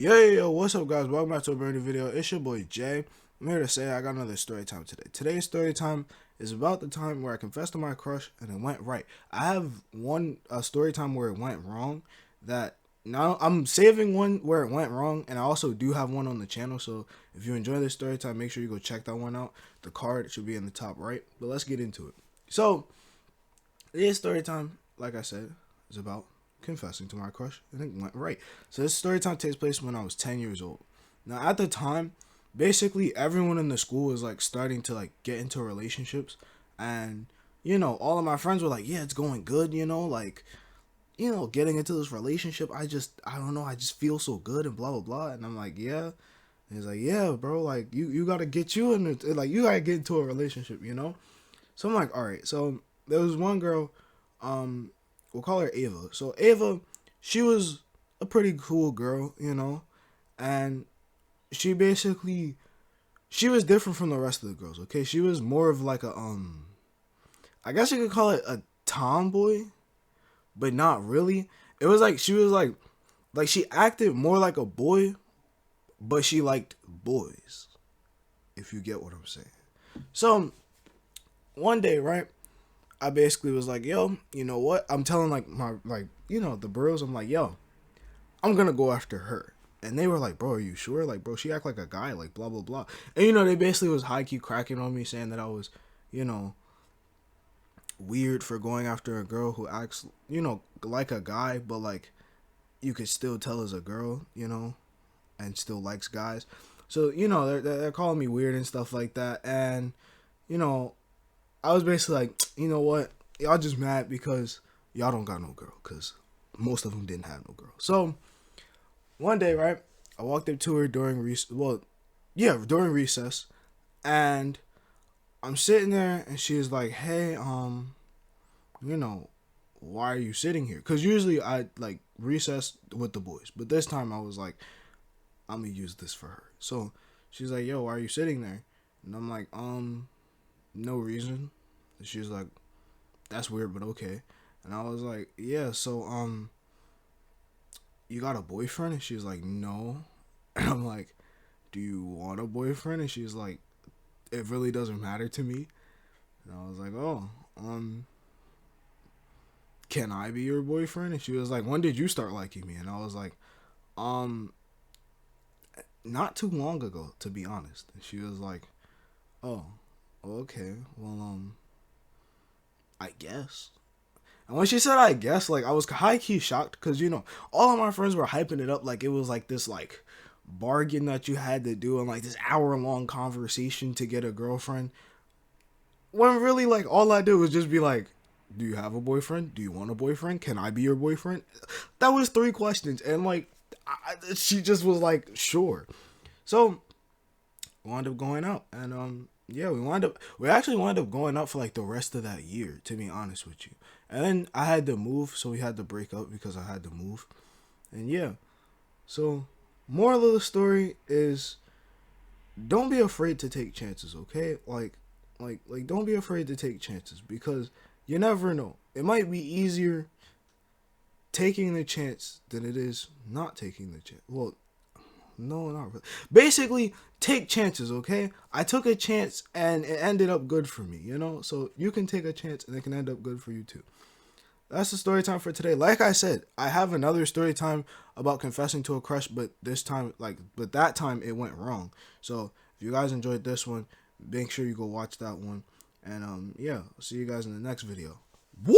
Yo, what's up, guys? Welcome back to a brand new video. It's your boy Jay. I'm here to say I got another story time today. Today's story time is about the time where I confessed to my crush and it went right. I have one story time where it went wrong. That now I'm saving one where it went wrong, and I also do have one on the channel. So if you enjoy this story time, make sure you go check that one out. The card should be in the top right. But let's get into it. So this story time, like I said, is about confessing to my crush, and it went right. So this story time takes place when I was 10 years old. Now at the time, basically everyone in the school was like starting to like get into relationships, and all of my friends were like, yeah, it's going good, getting into this relationship, I don't know, I just feel so good and blah blah blah. And I'm like, yeah. And he's like, yeah, bro, like you gotta get you in it, like you gotta get into a relationship. So I'm like, all right. So there was one girl, we'll call her Ava. So Ava, she was a pretty cool girl, and she basically she was different from the rest of the girls. Okay, she was more of like a I guess you could call it a tomboy, but not really. It was like she was like she acted more like a boy, but she liked boys. If you get what I'm saying. So one day, right? I basically was like, yo, you know what? I'm telling like the bros, I'm like, yo, I'm gonna go after her. And they were like, bro, are you sure? Like, bro, she act like a guy, like blah blah blah. And they basically was high key cracking on me, saying that I was, you know, weird for going after a girl who acts, like a guy, but like you could still tell is a girl, and still likes guys. So, they're calling me weird and stuff like that. And, you know, I was basically like, you know what? Y'all just mad because y'all don't got no girl. Because most of them didn't have no girl. So one day, right, I walked up to her during during recess, and I'm sitting there, and she was like, hey, you know, why are you sitting here? Because usually I like recess with the boys, but this time I was like, I'm gonna use this for her. So she's like, yo, why are you sitting there? And I'm like, no reason. And she's like, that's weird, but okay. And I was like, yeah, so you got a boyfriend? And she's like, no. And I'm like, do you want a boyfriend? And she's like, it really doesn't matter to me. And I was like, oh, can I be your boyfriend? And she was like, when did you start liking me? And I was like, um, not too long ago, to be honest. And she was like, oh, okay, well, I guess. And when she said I guess, like, I was high key shocked because, all of my friends were hyping it up like it was like this, like, bargain that you had to do and like this hour-long conversation to get a girlfriend. When really, like, all I did was just be like, do you have a boyfriend? Do you want a boyfriend? Can I be your boyfriend? That was 3 questions. And, like, she just was like, sure. So, we wound up going out. And, yeah, we actually wound up going out for like the rest of that year, to be honest with you. And then I had to move, so we had to break up because I had to move. And yeah, so moral of the story is don't be afraid to take chances, okay? Like don't be afraid to take chances because you never know. It might be easier taking the chance than it is not taking the chance. Well, no, not really. Basically, take chances, okay? I took a chance and it ended up good for me. So you can take a chance and it can end up good for you too. That's the story time for today. Like I said, I have another story time about confessing to a crush, but that time it went wrong. So if you guys enjoyed this one, make sure you go watch that one. And yeah, I'll see you guys in the next video. Woo!